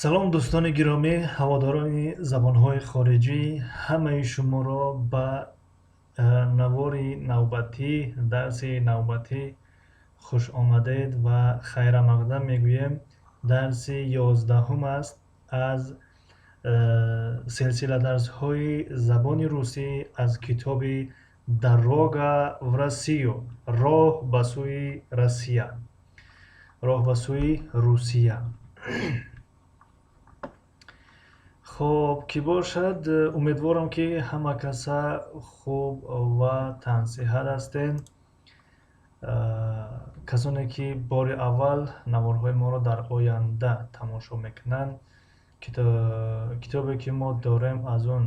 салом дӯстони гиромӣ, ҳаводорони забонҳои хориҷӣ, ҳамаи шуморо ба навори навбатӣ, дарси навбатӣ хуш омадед ва хайрамақдам мегӯем. Дарси 11 аст аз силсиладарсҳои забони русӣ аз китоби «Дорога в Россию» роҳ ба сӯи Россия. роҳ ба сӯи Русия. хоб ки бошад, умедворам ки ҳама каса хуб ва тансиҳат ҳастед. касоне ки бори аввал наворҳои моро дар оянда тамошо мекунанд, китобе ки мо дорем аз он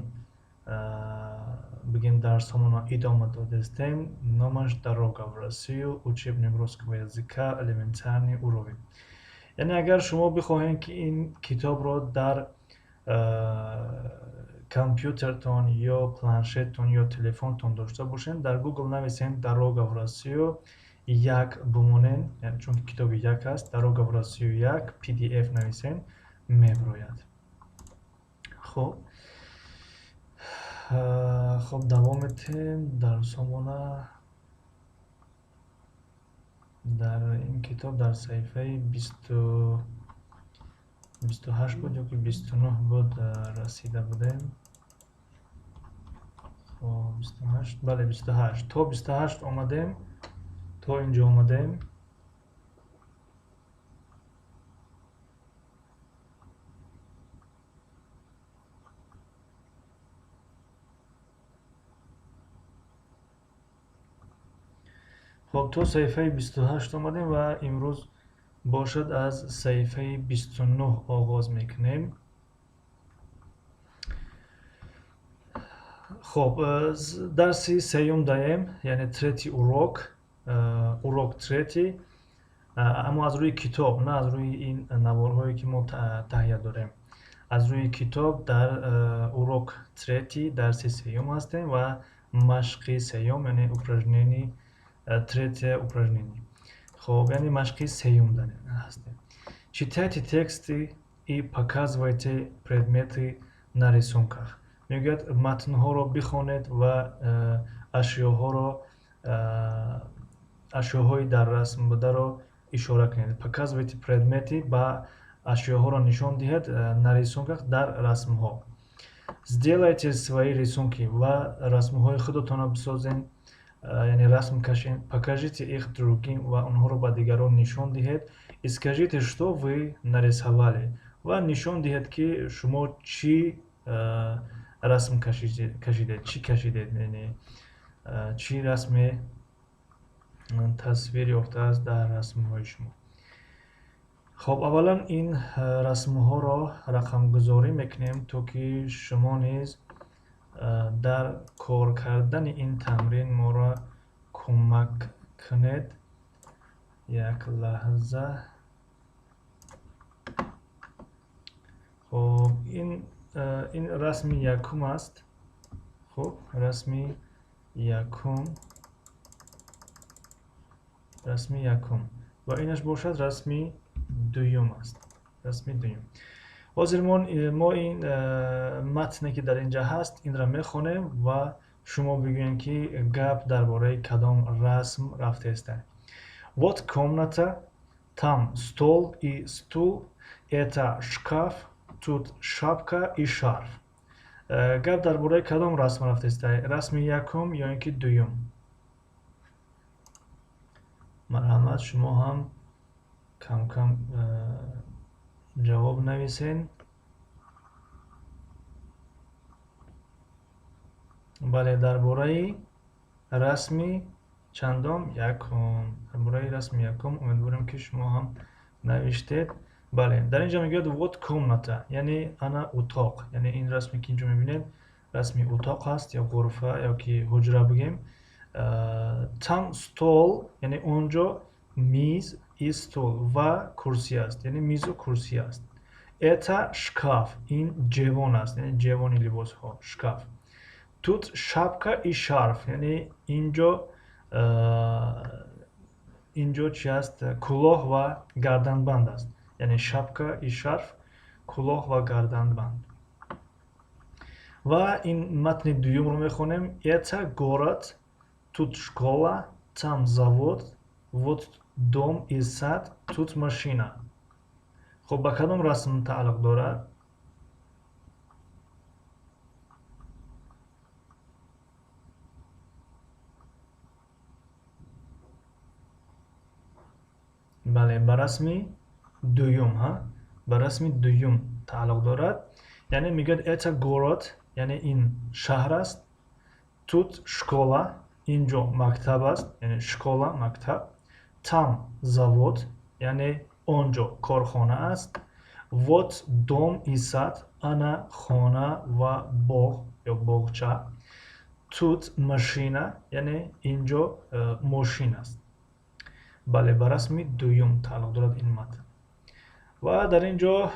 бигем дарсҳоамонро идома додастем, номаш «Дорога в Россию. Учебник русского языка. Элементарный уровень». яъне агар шумо бихоҳед ки ин китобро дар компютертон ё планшеттон ё телефонтон дошта бошед, дар Google нависед «Дорога в Россию 1» бумонед, чунки китоби 1 аст. «Дорога в Россию 1» PDF нависед, мебирояд. хоб давом метем дарсҳоамона. дар ин китоб дар саҳифаи 28 буд ёки 29 буд расида будем. 28, бале 28, то 28 омадем, то инҷо омадем. хоб то саҳифаи 28 омадем ва имрӯз бошад аз саҳифаи 29 оғоз мекунем. хоб дарси сеюм даем, яъне третий урок, урок третий, аммо аз рӯи китоб, на аз рӯи ин наворҳое ки мо таҳия дорем. аз рӯи китоб дар урок третий, дарси сеюм ҳастем ва машқи сеюм, яъне упражнение, третье упражнение. хоб, яъне машқи сеюм ҳастем. Читайте тексты и показывайте предметы на рисунках. мегӯяд матнҳоро бихонед ва ашёҳои дар расм бударо ишора кунед. Показывайте предметы, ба ашёҳоро нишон диҳед на рисунках, дар расмҳо. Сделайте свои рисунки ва расмҳои худатонро бисозед, яъне расм кашед. Покажите их другим ва онҳоро ба дигарон нишон диҳед. И скажите, что вы нарисовали, ва нишон диҳед ки шумо чӣ расм кашидед, чӣ кашидед, яъне чӣ расме тасвир ёфтааст дар расмҳои шумо. хоб, аввалан ин расмҳоро рақамгузорӣ мекунем, то ки шумо низ дар кор кардани ин тамрин моро кӯмак кунед. як лаҳза. хоб, ин расми якум аст. хуб, расми якум ва инаш бошад расми дуюм аст. расми дуюм. ҳозир мо ин матне ки дар инҷа ҳаст, инро мехонем ва шумо бигӯед ки гап дар бораи кадом расм рафтеастед. Вот комната, там стол и стул, это шкаф, тут шапка и шарф. гап дар бораи кадом расм рафтеастед? Расми якум ё ин ки дуюм? марҳамат, шумо ҳам кам ҷавоб нависед. бале, дар бораи расми чандом? Якум. дар бораи расми якум умедворам ки шумо ҳам навиштед. бале, дар инҷа мегӯяд вот комната, яъне ана утоқ, яъне ин расме ки инҷо мебинед расми утоқ аст ё ғурфа ёки ҳуҷра бигем. там стол, яъне онҷо миз и стул ва курсӣ аст, яъне мизу курсӣ аст. это шкаф, ин ҷевон аст, яъне ҷевони либосҳо, шкаф. тут шапка и шарф, яъне инҷо чи аст? Кӯлоҳ ва гарданбанд аст, яъне шапка и шарф کلاه و گردنبند. و این متن دوم رو میخونیم. Это город, тут школа, там завод, вот дом и сад, тут машина. خب با کدام رسم تعلق دارد؟ بله، به رسم دوم ها، به رسم دوم تعلق دارد. یعنی میگه это город، یعنی این شهر است. тут школа، اینجا مکتب است، یعنی школа مکتب. там завод، یعنی آنجا کارخانه است. вот дом и сад، ana خانه و باغ یا باغچه. тут машина، یعنی اینجا ماشین است. بله، به رسم دوم تعلق دارد این متن. و در اینجا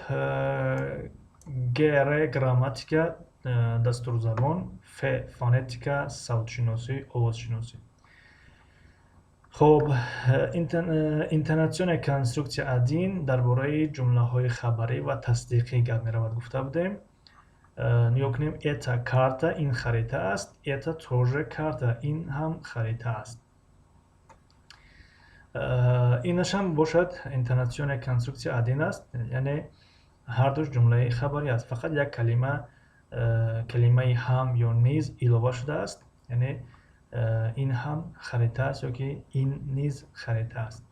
گر گراماتیکا دستور زبان، ف فونتیکا صوتشناسی آوازشناسی. خب اینتوناسیون کنسترکسیون ادین درباره جمله های خبری و تصدیقی گپ می‌رود گفته بودیم. نگاه کنیم. это карта، این خریطه است. это тоже карта، این هم خریطه است. اینش هم باشد اینتوناسیون کنسترکسیون ادین است، یعنی هر دوش جمله خبری است، فقط یک کلمه هم یا نیز اضافه شده است. یعنی این هم خریطه است یا که این نیز خریطه است.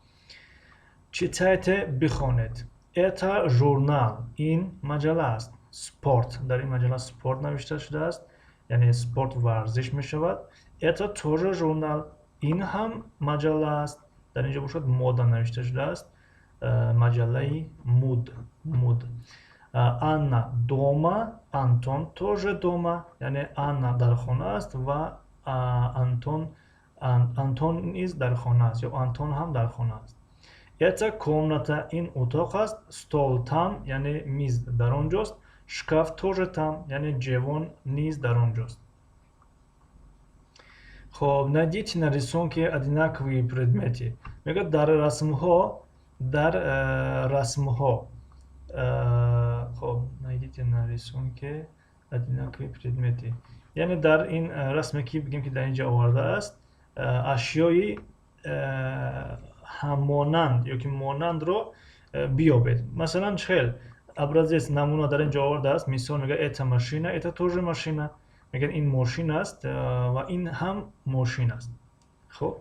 چیتایته بخوانید. это ژورنال، این مجله است. سپورت، در این مجله سپورت نوشته شده است، یعنی سپورت ورزش می شود. это тоже ژورنال، این هم مجله است. در اینجا باشد مودا نوشته شده است، مجله مود. آنا дома، آنتون тоже дома، یعنی آنا در خانه است و آنتون نیز در خانه است یا آنتون هم در خانه است. это комната، این اتاق است. стол там، یعنی میز در آنجاست. шкаф тоже там، یعنی جوان نیز در آنجاست. خب найдите на рисунке одинаковые предметы. میگه در رسم‌ها خب найдите на рисунке одинаковые предметы، یعنی در این رسمی که بگیم که در اینجا آورده است، اشیای همانند یا که مانند رو بیابید. مثلا خیلی образец نمونه در اینجا آورده است. مثال میگه это машина، это тоже машина، میگن این ماشین است و این هم ماشین است. خب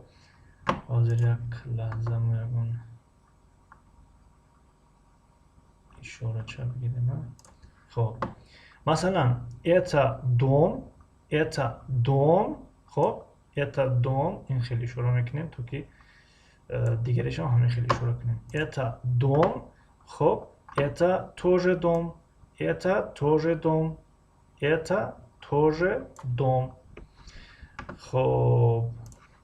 حاضر یک لحظه میگم اشاره چه بگیریم. خب مثلا это дом، خب это дом، این خیلی اشاره میکنیم تو که دیگرش هم همین خیلی اشاره کنیم. это дом، خب это тоже дом، это тоже дом، это тоже дом. خب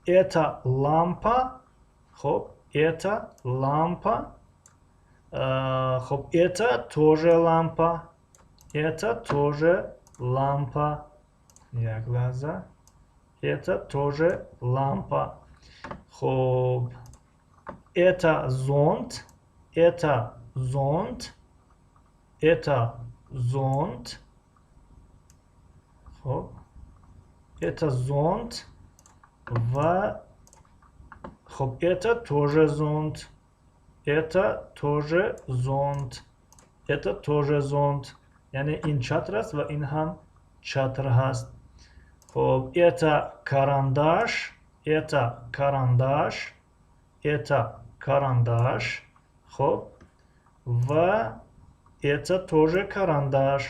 это лампа، خب это лампа. خب это тоже лампа، это тоже лампа. یک لحظه. это тоже лампа. خب это зонт، это зонт، это зонт. خب это зонт و خب это тоже зонт، это тоже зонт، это тоже зонт، یعنی این چتر است و این هم چتر هست. خب это карандаш، это карандаш، это карандаш. خب و это тоже карандаш،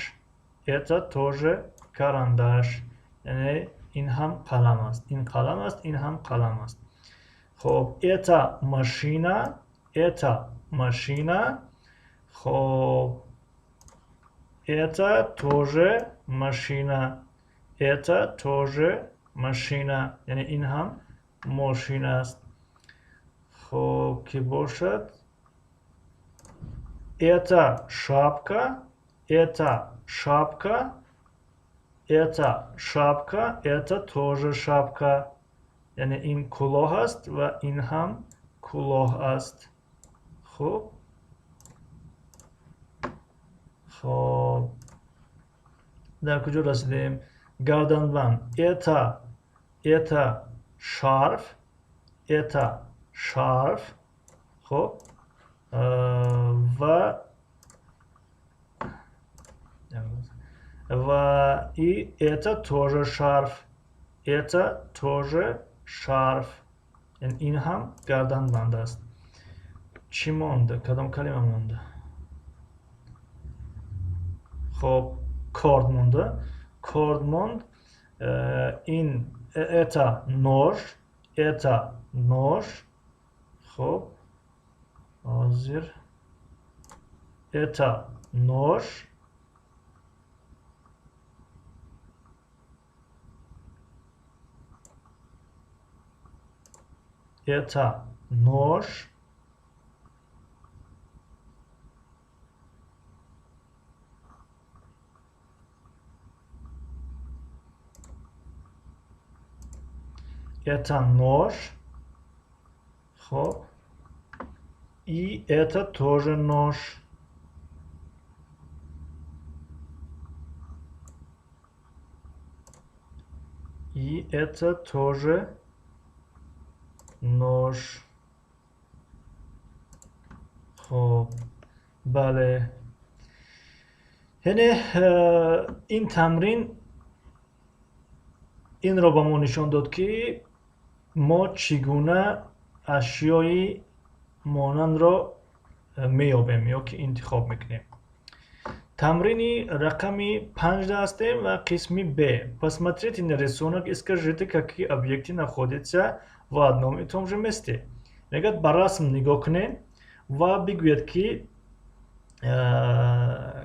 это тоже карандаш، یعنی این هم قلم است، این قلم است، این هم قلم است. خب это машина، это машина. خب это тоже машина، это тоже машина، یعنی این هم ماشین است. خب که باشد это шапка، это шапка، это шапка، это тоже шапка، یعنی این کلاه است و این هم کلاه است. خب خب در کجا رسیدیم؟ گردنبند. eta شارف. eta شارف. خب و и это тоже шарф. Это тоже шарф. این هم گردنبند است. چی مونده؟ کدام کلمه مونده؟ خب کارد مونده. کارد موند. این это нож. это нож. خب حاضر это нож. это нож. Это нож. Хоп. И это тоже нож. И это тоже нож. خب بله. یعنی این تمرین این را به ما نشان داد که ما چگونه اشیای مانند را میابیم یا که انتخاب میکنیم. تمرین رقمی 5 هستیم و قسمی ب. Посмотрите на рисунок и скажите, какие объекты находятся в одном и том же месте. Мегад ба расм нигоҳ кунед ва бигӯед ки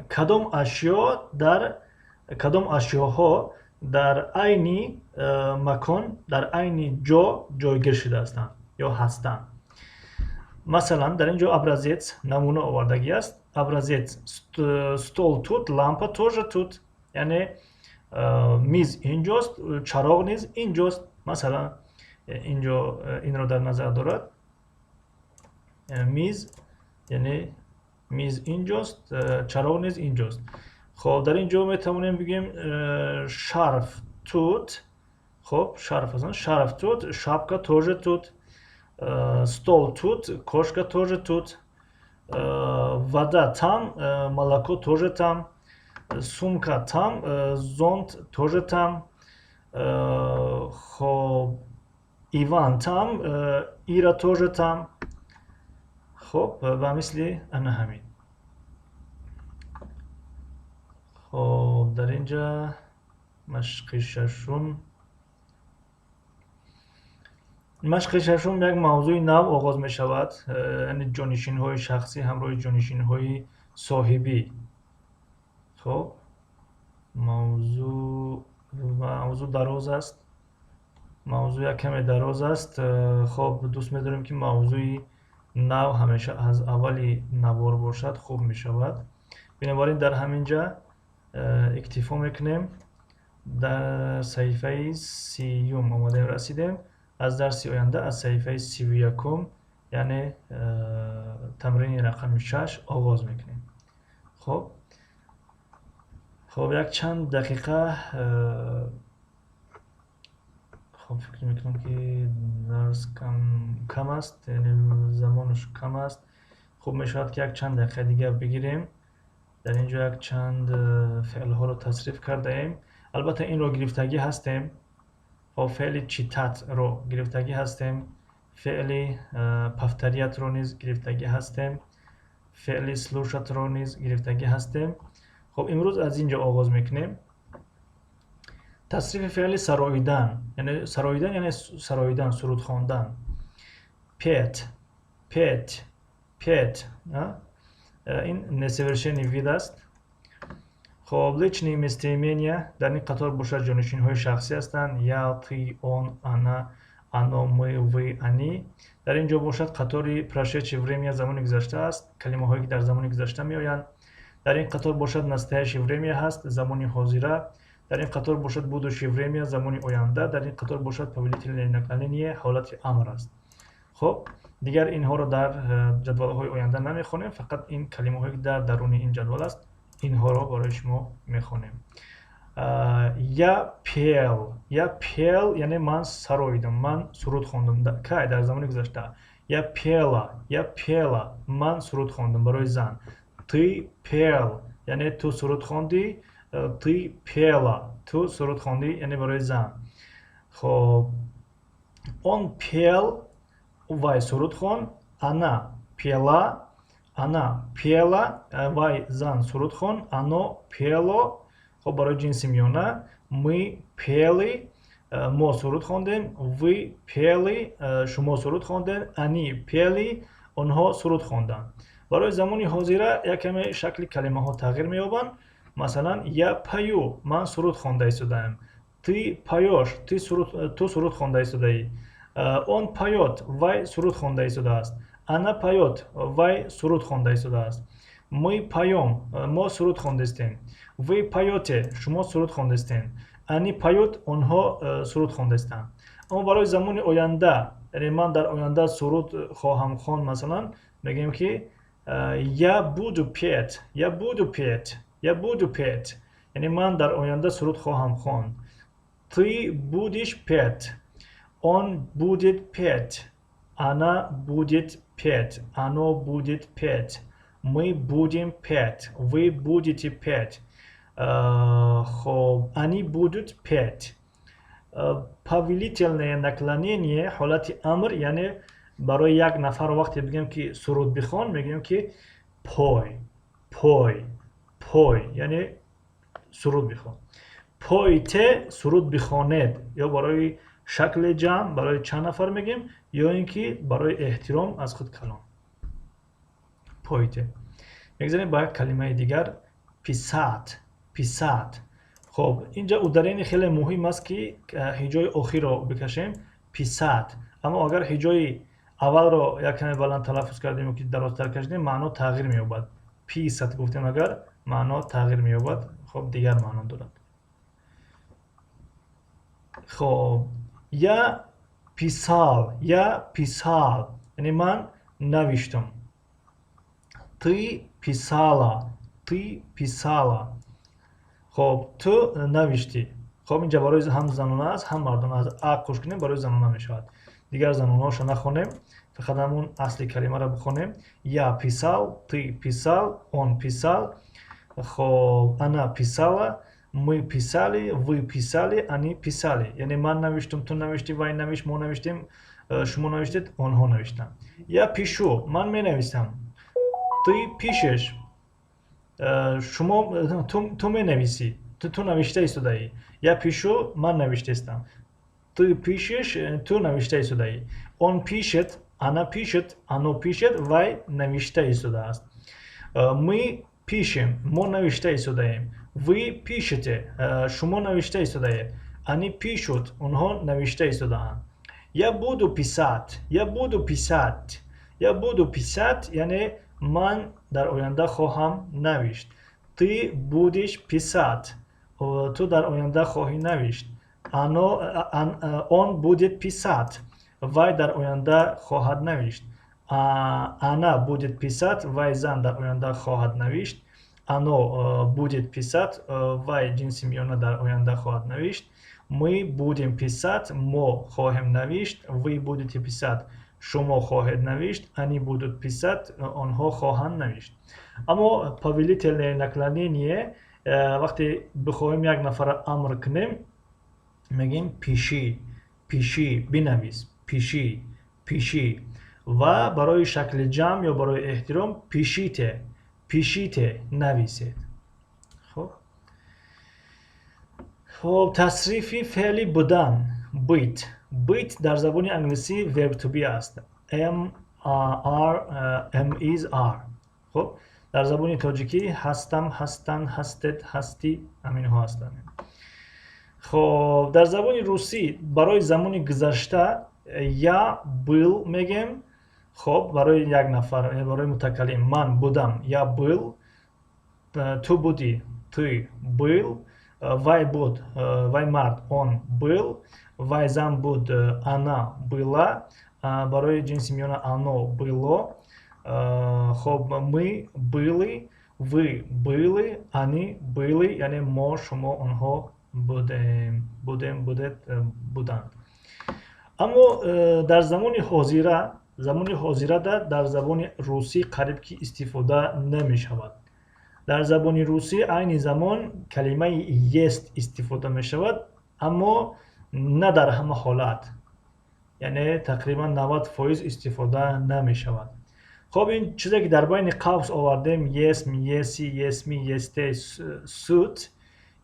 кадом ашёҳо дар айни макон, дар айни ҷо ҷойгир шудаастанд ё ҳастанд. Масалан, дар ин ҷо образец намуна овардагӣ аст. Образец стол тут, лампа тоже тут. Яъне миз инҷост, чароғ низ инҷост. Масалан, инҷо инро дар назар дорад. Миз, яъне миз инҷост, чароғ низ инҷост. خب در اینجا میتوانیم بگیم شرف тут. خب شرف هستن. شرف тут, шапка тоже тут, стол тут, кошка тоже тут, вода там, молоко тоже там, сумка там, зонт тоже там, خب иван там, ира тоже там. خب و مثل انا همین. خب در اینجا مشق ششم یک موضوع نو آغاز می شود، یعنی جانشین های شخصی همراه جانشین های صاحبی. خب موضوع دراز است، موضوع کمی دراز است. خب دوست می داریم که موضوع نو همیشه از اولی نوار باشد، خوب می شود. بنابراین در همینجا اکتفا میکنیم. در صفحه 30 آماده رسیدیم. از درس آینده از صفحه 31 یعنی تمرین رقم 6 آغاز میکنیم. خب یک چند دقیقه خب فکر میکنم که درس کم است، یعنی زمانش کم است. خب میشود که یک چند دقیقه دیگه بگیریم. در اینجا یک چند فعل ها رو تصریف کرده ایم. البته این رو گرفتگی هستیم. خب فعل چیتات رو گرفتگی هستیم. فعل پفتریت رو نیز گرفتگی هستیم. فعل سلوشت رو نیز گرفتگی هستیم. خب امروز از اینجا آغاز میکنیم. تصریف فعل سراییدن یعنی سراییدن، سرود خواندن. پت این несовершенный вид است. خب личные местоимения در این قطار باشد جانشین های شخصی هستند. я, ты, он, она, оно, мы, вы, они. در اینجا باشد قطار прошедшее время زمان گذشته است، کلمه هایی که در زمان گذشته می آیند. در این قطار باشد настоящее время هست، زمان حاضره. در این قطار باشد будущее время زمان آینده. در این قطار باشد повелительное наклонение حالت امر است. خب دیگر اینها رو در جدول های آینده نمیخونیم، فقط این کلمه هایی که در درون این جدول است اینها رو برای شما میخونیم. یا پل یعنی من سرویدم، من سرود خوندم که در زمان گذشته. یا پلا من سرود خوندم برای زن. تی پل یعنی تو سرود خوندی. تی پلا تو سرود خوندی یعنی برای زن. خب он пел вай سرود خوند. она пела вай زن سرود خوند. оно пело خب برای جنس میانه. мы пели ما سرود خوندیم. вы пели شما سرود خوندین. они пели آنها سرود خوندن. برای زمان حاضره یک کمی شکل کلمه ها تغییر می‌یابند. مثلا я пою من سرود خوانده ایستادم. ты поешь تو سرود خوانده ایستادی. он поет وی سرود خوانده ایستاده است. она поет وی سرود خوانده ایستاده است. мы поем ما سرود خوانده استیم. вы поете شما سرود خوانده استین. они поют آنها سرود خوانده استند. اما برای زمان آینده یعنی من در آینده سرود خواهم خواند، مثلا میگیم که я буду петь یعنی من در آینده سرود خواهم خواند. ты будешь петь он будет петь она будет петь оно будет петь мы будем петь вы будете петь خب они будут петь. повелительное наклонение حالت امر یعنی برای یک نفر وقتی بگیم که سرود بخوان میگیم که پای یعنی سرود بخوان. پایته سرود بخوانید، یا برای شکل جمع برای چند نفر میگیم، یا اینکه برای احترام از خود کلام. پایته. میگذاریم با یک کلمه دیگر پیسات. خب اینجا ادرین خیلی مهم است که هجای آخر رو بکشیم پیسات. اما اگر هجای اول رو یک کمی بلند تلفظ کردیم و که درازتر کشیدیم معنا تغییر می‌یابد. پیسات گفتیم اگر معنا تغییر می‌یابد، خب دیگر معنا دارد. خب یا پیسال یعنی من نوشتم. ты писала خب تو نوشتی. خب اینجا برای هم زنانه است هم مردانه است. قوش کنیم برای زنانه می شود. دیگر زنانه هاشو نخونیم، فقط همون اصلی کلمه را بخونیم. я писал ты писал он писал خب она писала мы писали вы писали они писали یعنی من نوشتم تو نوشتی وای نوشت ما نوشتیم شما نوشتید آنها نوشتن. я пишу من می نویسم. ты пишешь شما تو می نویسی تو نوشته ایستاده‌ای. я пишу من نوشته استم. ты пишешь تو نوشته ایستاده‌ای. он пишет она пишет оно пишет وای نوشته ایستاده است. мы пишем ما نوشته ایستاده‌ایم. вы пишете شما نوشته ایستاده‌اید. они пишут آنها نوشته ایستاده‌اند. я буду писать یعنی من در آینده خواهم نوشت. ты будешь писать تو در آینده خواهی نوشت. он будет писать وای در آینده خواهد نوشت. она будет писать وای زن در آینده خواهد نوشت. оно будет писать وای جنس میانه در آینده خواهد نوشت. мы будем писать ما خواهیم نوشت. вы будете писать شما خواهید نوشت. они будут писать آنها خواهند نوشت. اما повелительное наклонение وقتی بخواهیم یک نفر امر کنیم میگیم پیشی بنویس پیشی و برای شکل جمع یا برای احترام پیشیته نویسید. خب تصریفی فعلی بودن بیت در زبان انگلیسی verb to be است. am is are. خب در زبان تاجیکی هستم هستن هستید هستی همین ها هستند. خب در زبان روسی برای زمان گذشته یا был میگیم. خب برای یک نفر برای متکلم من بودم یا был. تو بودی ты был. вай بود вай مرد он был. вай زن بود она была. برای جنس میانه оно было. خب мы были вы были, они были, яъне мо, шумо, онҳо будем, будем, будед, буданд. аммо дар замони ҳозира дар забони русӣ қариб ки истифода намешавад. дар забони русӣ айни замон калимаи есть истифода мешавад, аммо на дар ҳама ҳолат, яъне тақрибан 90% истифода намешавад. хоб ин чизе ки дар байни қавс овардем, есм, еси, есми, есте, суд,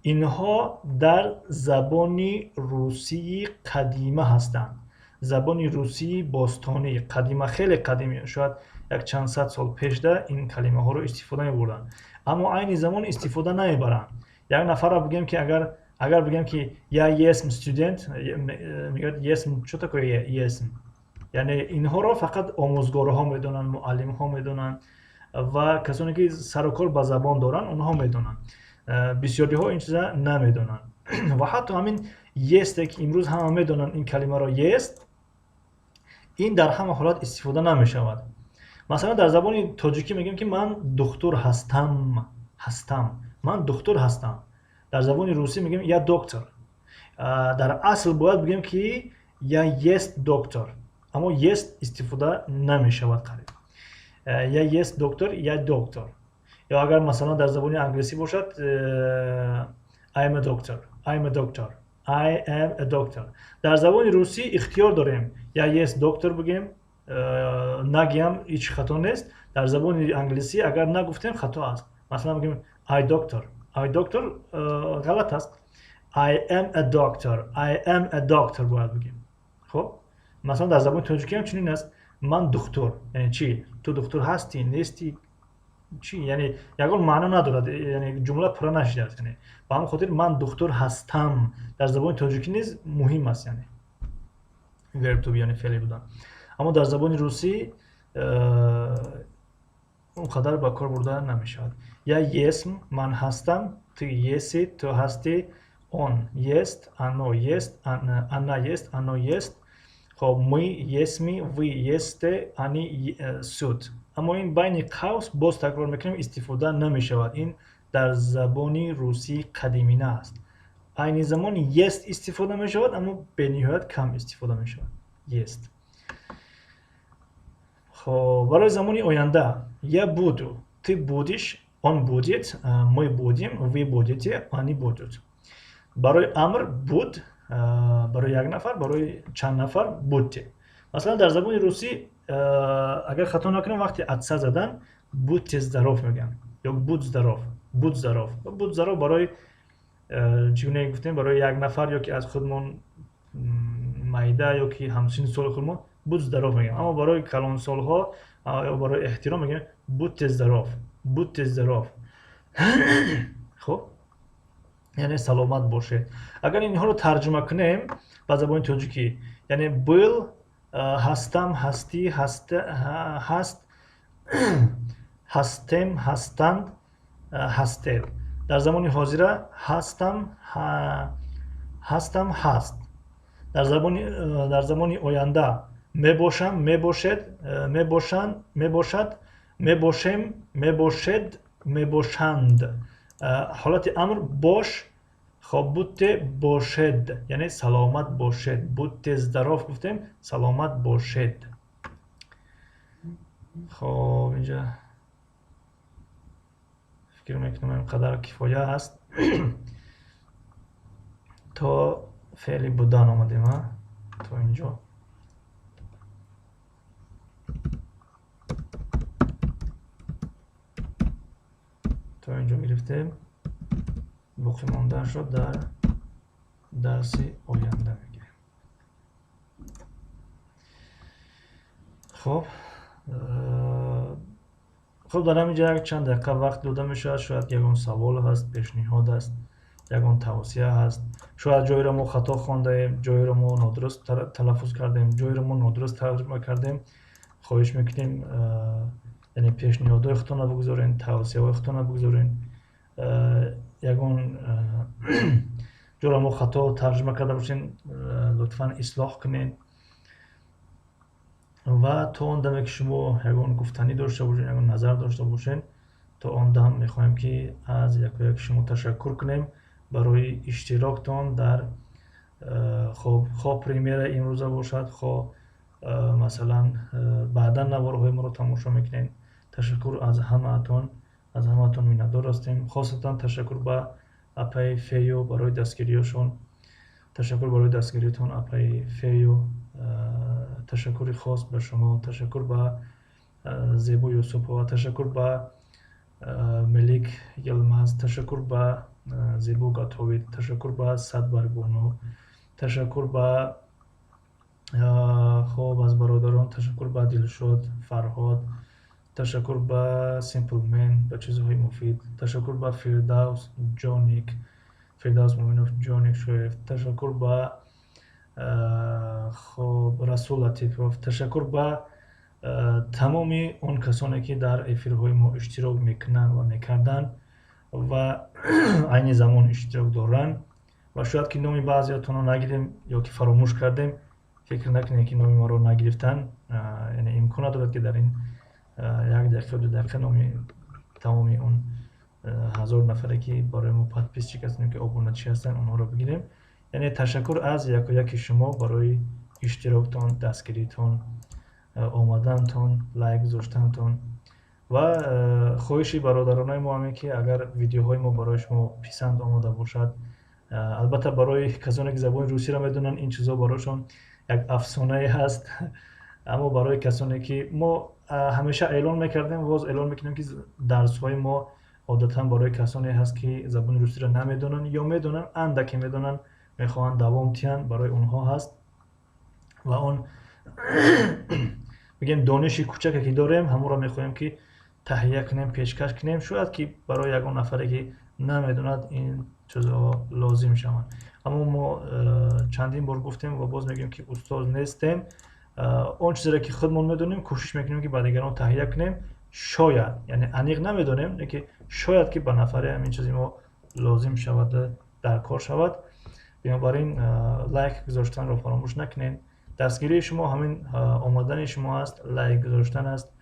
инҳо дар забони русии қадима ҳастанд. забони русии бостонӣ қадима, хеле қадимӣ, шояд як чанд сад сол пешда ин калимаҳоро истифода мебурданд, аммо айни замон истифода намебаранд. як нафарро бигем ки агар бигем ки я есм студент, мегӯяд есм чо такое есм, яъне инҳоро фақат омӯзгорҳо медонанд, муаллимҳо медонанд ва касоне ки сарукор ба забон доранд онҳо медонанд. бисёриҳо ин чиза намедонанд. ва ҳатто ҳамин есте ки имрӯз ҳама медонанд ин калимаро ест, ин дар ҳама ҳолат истифода намешавад. масалан дар забони тоҷикӣ мегӯем ки ман духтур ҳастам, ман духтур ҳастам. дар забони русӣ мегӯем я доктор. дар асл бояд бигӯем ки я ест доктор, аммо ест истифода намешавад қариб. я ест доктор, я доктор. ё агар масалан дар забони англисӣ бошад I am a doctor, I am a doctor, I am a doctor. дар забони русӣ ихтиёр дорем я ест доктор бигем, нагиям ҳеҷ хато нест. дар забони англисӣ агар нагуфтем хато аст. масалан бигем I doctor, I doctor ғалат аст. I am a doctor, I am a doctor бояд бигем. хоб масалан дар забони тоҷикӣ ҳам чунин аст. ман духтур, яъне чӣ? Ту духтур ҳастӣ, нестӣ? чӣ? яъне ягон маъно надорад, яъне ҷумла пурра нашудааст. яъне ба ҳамин хотир ман духтур ҳастам дар забони тоҷикӣ низ муҳим аст, яъне верб ту бӣ, яъне феъли будан. аммо дар забони русӣ он қадар ба кор бурда намешавад. я есм, ман ҳастам, ту еси, ту ҳастӣ, он ест, ано ест, ана ест, ано ест. хоб мы есми, вы есте, они суд. аммо ин байни қавс боз такрор мекунем истифода намешавад. ин дар забони русии қадимина аст. айни замони ест истифода мешавад, аммо бениҳоят кам истифода мешавад. ест. хоб барои замони оянда я буду, ты будешь, он будет, мы будем, вы будете, они будут. барои амр буд, барои як нафар, барои чанд нафар будте. масалан дар забони русӣ агар хато накунам вақти атса задан будте здаров мегӯям ё буд здаров, буд здаров. буд здаров барои чӣ гуна гуфтем, барои як нафар ё ки аз худмон майда ё ки ҳамсини соли худмон буд здаров мегӯям. аммо барои калонсолҳо ё барои эҳтиром мегӯям будте здаров, будте здаров. хоб яъне саломат бошед. агар инҳоро тарҷума кунем ба забони тоҷикӣ, яъне был, ҳастам, ҳастӣ, ҳаст, ҳастем, ҳастанд, ҳастед. дар замони ҳозира ҳастам, ҳастам, ҳаст. дар замони оянда мебошам, мебошед, мебошанд, мебошад, мебошем, мебошед, мебошанд. ҳолати амр бош. хоб будте бошед, яъне саломат бошед. будте здаров гуфтем, саломат бошед. хоб инҷа фикр мекунам ин қадар кифоя аст. то феъли будан омадем, то инҷо. то инҷо гирифтем. боқӣ мондаашро дар дарси оянда мегирем. хоб дар ҳамин ҷо як чанд дақиқа вақт дода мешавад. шояд ягон савол ҳаст, пешниҳод аст, ягон тавсия ҳаст. шояд ҷойро мо хато хондаем, ҷойро мо нодуруст талаффуз кардем, ҷойро мо нодуруст тарҷума кардем. хоҳиш мекунем яъне пешниҳодҳои худтонро бигузоред, тавсияҳои худтонро бигузоред. ягон ҷойро мо хато тарҷума карда бошем, лутфан ислоҳ кунед. ва то он даме ки шумо ягон гуфтанӣ дошта бошед, ягон назар дошта бошед, تا آن دم میخواهیم که از یک و یک شما تشکر کنیم برای اشتراکتان در خواه پریمیر امروزه باشد، خواه مثلا بعدا نوارهای ما رو تماشا میکنین. تشکر از همه‌تون، از همه‌تون میnnتدار هستیم. خاصتا تشکر به اپای فیو برای دستگیریشون. تشکر برای دستگیریتون اپای فیو. تشکر خاص به شما. تشکر به زیبو یوسفова. تشکر به ملیک یلماز. تشکر به زیبو گاتووید. تشکر به صدبرگونو. تشکر به خوب از برادران. تشکر به دلشاد فرهاد. تشکر به سیمپلمن به چیزهای مفید. تشکر به فردوس جانیک، فردوس مومنوف جانیک شویف. تشکر به خوب رسول لطیفوف. تشکر به تمامی اون کسانی که در افیرهای ما اشتراک میکنن و میکردن و عین زمان اشتراک دارن و شاید که نامی بعضیاتون رو نگیریم یا که فراموش کردیم. فکر نکنید که نامی ما رو نگرفتن. یعنی امکانات دارد که در این 1 دقیقه 2 دقیقه نامی تمامی اون 1000 نفره که برای ما پادپیس چی کسانی که ابونچی هستن اونها رو بگیریم. یعنی تشکر از یک و یک شما برای اشتراکتون، دستگیریتون، آمدنتون، لایک گذاشتنتون و خواهشی برادرانای ما همین که اگر ویدیوهای ما برای شما پسند آمده باشد، البته برای کسانی که زبان روسی را میدونن این چیزا برایشون یک افسانه هست، اما برای کسانی که ما همیشه اعلان میکردیم و باز اعلان میکنیم که درس های ما عادتا برای کسانی هست که زبان روسی را نمیدونن یا میدونن اندکی میدونن، میخوان دوام تیان، برای اونها هست و اون بگیم دانشی کوچکی که داریم همون را میخوایم که تهیه کنیم، پیشکش کنیم. شاید که برای یگان نفری که نمیدوند این چیزها لازم شوند، اما ما چندین بار گفتیم و باز میگیم که استاد نیستیم. اون چیزی را که خودمون میدونیم کوشش میکنیم که با دیگران تهیه کنیم. شاید یعنی انیق نمیدونیم که شاید که به نفری همین چیزی ما لازم شود، در کار شود. بنابراین لایک گذاشتن رو فراموش نکنین. دستگیری شما همین آمدن شما است، لایک گذاشتن است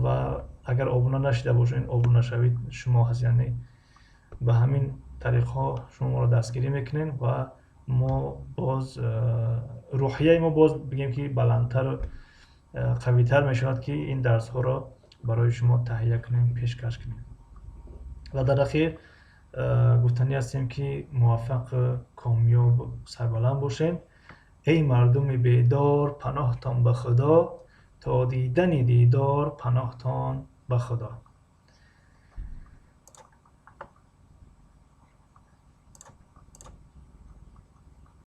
و اگر آبونه نشده باشین آبونه شوید شما هست. یعنی به همین طریق ها شما ما رو دستگیری میکنین و ما باز روحیه ما باز بگیم که بلندتر قویتر میشود که این درس ها را برای شما تهیه کنیم، پیشکش کنیم. و در اخیر گفتنی هستیم که موفق، کامیاب، سربلند باشین. ای مردم بیدار پناهتان به خدا، تا دیدن دیدار پناهتان به خدا.